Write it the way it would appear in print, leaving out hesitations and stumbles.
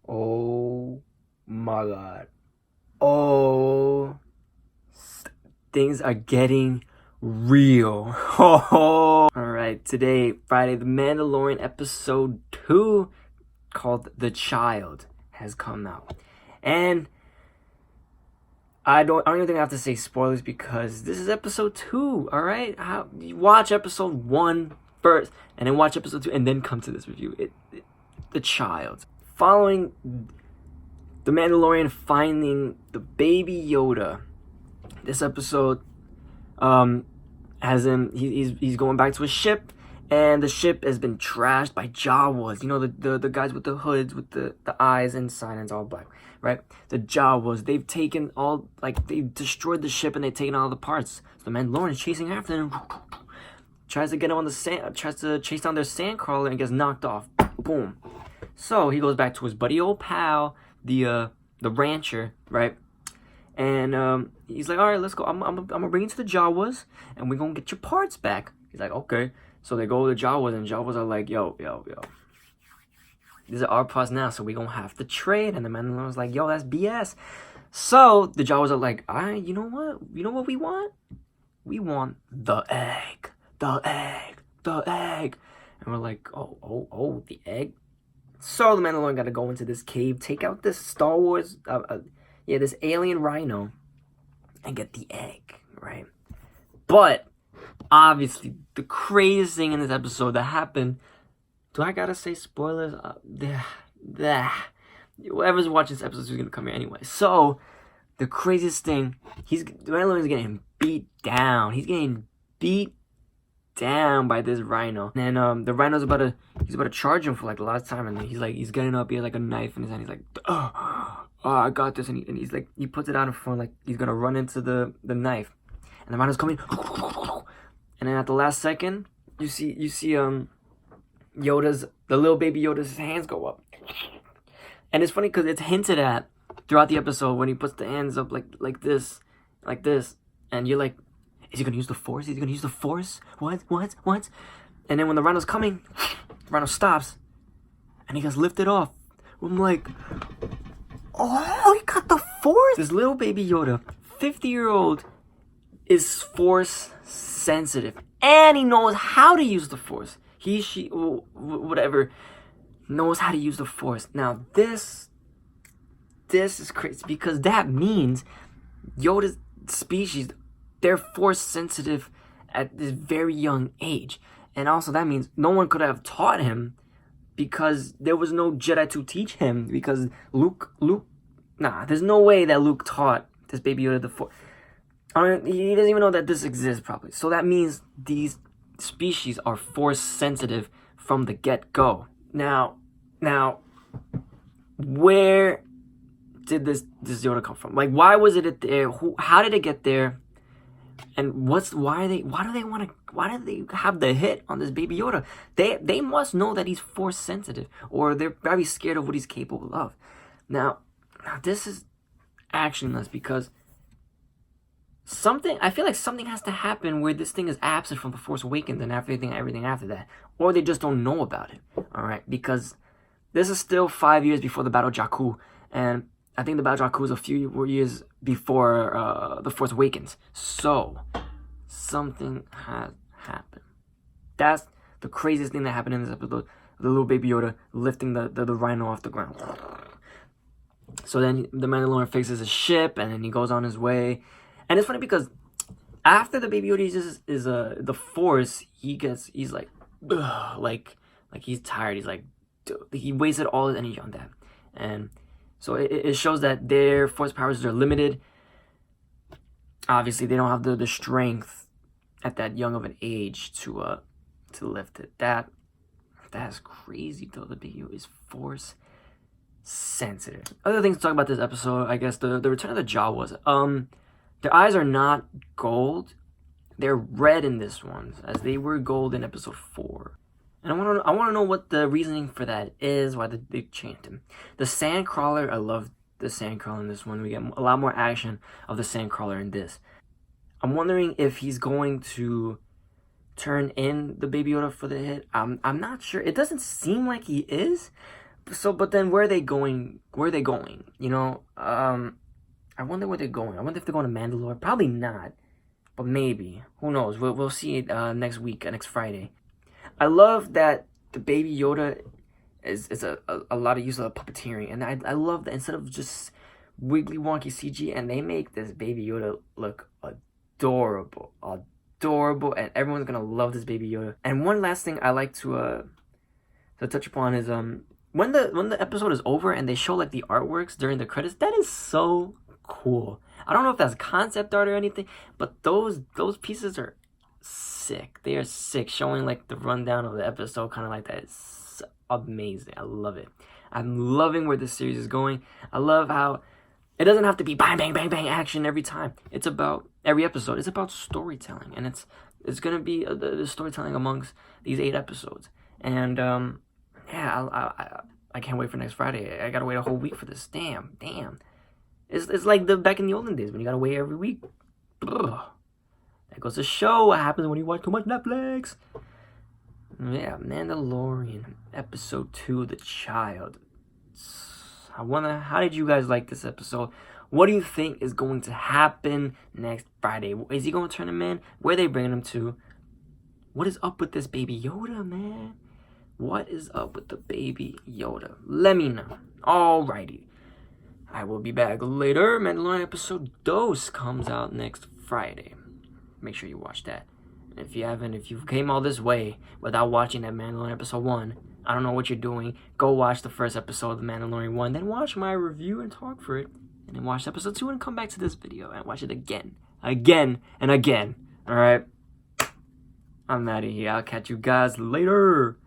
Oh my god. Oh, things are getting real. Alright, today, Friday, the Mandalorian episode 2 called The Child has come out. And I don't even think I have to say spoilers because this is episode 2, alright? You watch episode 1 first, and then watch episode 2, and then come to this review. The Child. Following the Mandalorian finding the baby Yoda, this episode has him. He's going back to his ship, and the ship has been trashed by Jawas. You know, the guys with the hoods with the eyes inside and it's all black, right? The Jawas. They've taken all, like, they've destroyed the ship and they've taken all the parts. So the Mandalorian is chasing after them. Tries to get him on the sand. Tries to chase down their sandcrawler and gets knocked off. Boom. So he goes back to his buddy old pal, the rancher, right? And he's like, all right, let's go. I'm gonna bring you to the Jawas, and we're gonna get your parts back. He's like, okay. So they go to the Jawas, and Jawas are like, yo. These are our parts now, so we gonna have to trade. And the Mandalorian's like, yo, that's BS. So the Jawas are like, all right, you know what? You know what we want? We want the egg. The egg. The egg. And we're like, oh, the egg? So the Mandalorian got to go into this cave, take out this Star Wars, this alien rhino, and get the egg, right? But obviously, the craziest thing in this episode that happened. Do I gotta say spoilers? Whoever's watching this episode is gonna come here anyway. So the craziest thing, the Mandalorian's getting beat down. He's getting beat down by this rhino, and the rhino's about to charge him for like the last time, and he's getting up, he has like a knife in his hand, he's like, oh, I got this, and he's like, he puts it out in front, like he's gonna run into the knife, and the rhino's coming, and then at the last second, you see the little baby Yoda's hands go up, and it's funny because it's hinted at throughout the episode when he puts the hands up like this, and you're like, is he gonna use the Force? Is he gonna use the Force? What? And then when the rhino's coming, the rhino stops, and he gets lifted off. I'm like, oh, he got the Force! This little baby Yoda, 50-year-old, is Force sensitive, and he knows how to use the Force. She, whatever, knows how to use the Force. Now this is crazy because that means Yoda's species, they're Force sensitive at this very young age. And also that means no one could have taught him because there was no Jedi to teach him, because there's no way that Luke taught this baby Yoda the Force. He doesn't even know that this exists properly. So that means these species are Force sensitive from the get-go. Now, where did this Yoda come from? Like, why was it there? How did it get there? And why do they have the hit on this baby Yoda? They must know that he's Force sensitive, or they're very scared of what he's capable of. Now this is actually nuts because I feel like something has to happen where this thing is absent from the Force Awakens and everything after that, or they just don't know about it. All right, because this is still 5 years before the Battle of Jakku, and I think the Battle of Jakku is a few years before the Force Awakens. So something has happened. That's the craziest thing that happened in this episode. The little baby Yoda lifting the rhino off the ground. So then the Mandalorian fixes his ship, and then he goes on his way. And it's funny because after the baby Yoda uses the Force, he's like, ugh, like he's tired. He's like, dude, he wasted all his energy on that. And so it shows that their Force powers are limited. Obviously, they don't have the strength at that young of an age to lift it. That's crazy though. The baby is Force sensitive. Other things to talk about this episode, I guess the return of the Jawas. Their eyes are not gold; they're red in this one, as they were gold in episode 4. And I want to know what the reasoning for that is, why they changed him. The Sandcrawler, I love the Sandcrawler in this one. We get a lot more action of the Sandcrawler in this. I'm wondering if he's going to turn in the baby Yoda for the hit. I'm not sure. It doesn't seem like he is, So, but then where are they going? Where are they going? You know, I wonder where they're going. I wonder if they're going to Mandalore. Probably not, but maybe. Who knows? We'll see it next week, next Friday. I love that the Baby Yoda is a lot of use of puppeteering, and I love that instead of just wiggly wonky CG, and they make this Baby Yoda look adorable, and everyone's gonna love this Baby Yoda. And one last thing I like to touch upon is when the episode is over and they show like the artworks during the credits. That is so cool. I don't know if that's concept art or anything, but those pieces are sick. They are sick, showing like the rundown of the episode, kind of like that. It's amazing. I love it. I'm loving where this series is going. I love how it doesn't have to be bang bang bang bang action every time. It's about every episode. It's about storytelling, and it's gonna be the storytelling amongst these 8 episodes. And yeah, I can't wait for next Friday. I gotta wait a whole week for this. Damn. It's like the back in the olden days when you gotta wait every week. Ugh. That goes to show what happens when you watch too much Netflix. Yeah, Mandalorian episode 2, The Child. I wonder, how did you guys like this episode? What do you think is going to happen next Friday? Is he going to turn him in? Where are they bringing him to? What is up with this Baby Yoda, man? What is up with the Baby Yoda? Let me know. Alrighty. I will be back later. Mandalorian episode 2 comes out next Friday. Make sure you watch that. And if you haven't, if you came all this way without watching that Mandalorian episode 1, I don't know what you're doing. Go watch the first episode of the Mandalorian 1, then watch my review and talk for it. And then watch episode 2 and come back to this video and watch it again. Again and again. Alright? I'm out of here. I'll catch you guys later.